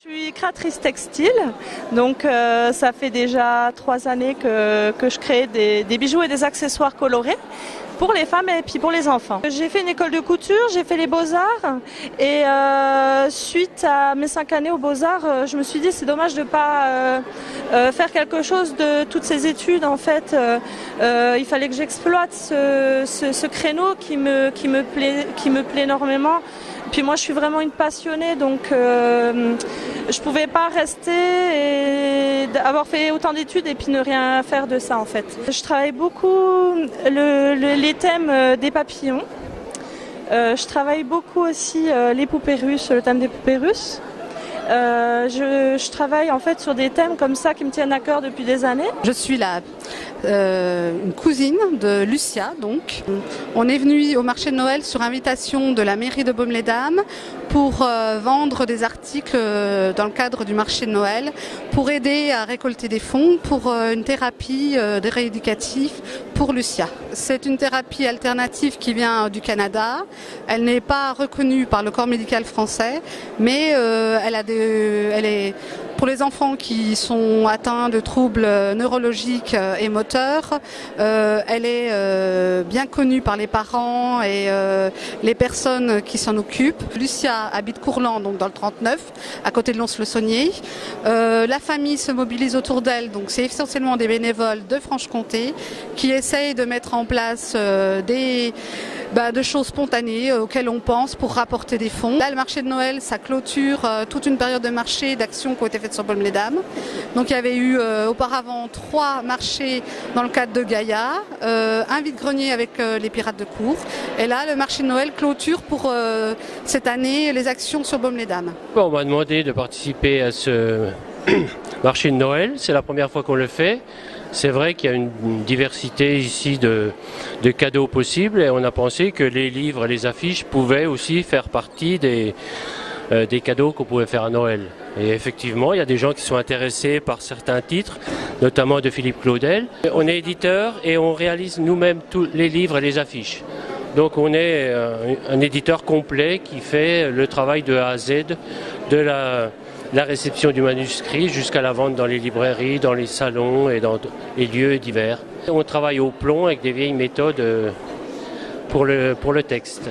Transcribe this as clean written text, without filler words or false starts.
Je suis créatrice textile, donc ça fait déjà 3 années que je crée des bijoux et des accessoires colorés pour les femmes et puis pour les enfants. J'ai fait une école de couture, j'ai fait les Beaux-Arts et suite à mes 5 années aux Beaux-Arts, je me suis dit c'est dommage de ne pas faire quelque chose de toutes ces études. En fait, il fallait que j'exploite ce créneau qui me plaît énormément. Puis moi je suis vraiment une passionnée, donc je pouvais pas rester et avoir fait autant d'études et puis ne rien faire de ça en fait. Je travaille beaucoup les thèmes des papillons. Je travaille beaucoup aussi les poupées russes, le thème des poupées russes. Je travaille en fait sur des thèmes comme ça qui me tiennent à cœur depuis des années. Je suis une cousine de Lucia, donc. On est venu au marché de Noël sur invitation de la mairie de Baume-les-Dames pour vendre des articles dans le cadre du marché de Noël pour aider à récolter des fonds pour une thérapie de rééducatif pour Lucia. C'est une thérapie alternative qui vient du Canada. Elle n'est pas reconnue par le corps médical français, mais elle est pour les enfants qui sont atteints de troubles neurologiques et moteurs. Elle est bien connue par les parents et les personnes qui s'en occupent. Lucia habite Courland, donc dans le 39, à côté de Lons-le-Saunier. La famille se mobilise autour d'elle, donc c'est essentiellement des bénévoles de Franche-Comté qui essayent de mettre en place de choses spontanées auxquelles on pense pour rapporter des fonds. Là, le marché de Noël, ça clôture toute une période de marché, d'actions qui ont été faites sur Baume-les-Dames. Donc il y avait eu auparavant 3 marchés dans le cadre de Gaïa, un vide-grenier avec les pirates de cour. Et là, le marché de Noël clôture pour cette année les actions sur Baume-les-Dames. On m'a demandé de participer à ce marché de Noël. C'est la première fois qu'on le fait. C'est vrai qu'il y a une diversité ici de cadeaux possibles et on a pensé que les livres et les affiches pouvaient aussi faire partie des cadeaux qu'on pouvait faire à Noël. Et effectivement, il y a des gens qui sont intéressés par certains titres, notamment de Philippe Claudel. On est éditeur et on réalise nous-mêmes tous les livres et les affiches. Donc on est un éditeur complet qui fait le travail de A à Z, de la réception du manuscrit jusqu'à la vente dans les librairies, dans les salons et dans les lieux divers. On travaille au plomb avec des vieilles méthodes pour le texte.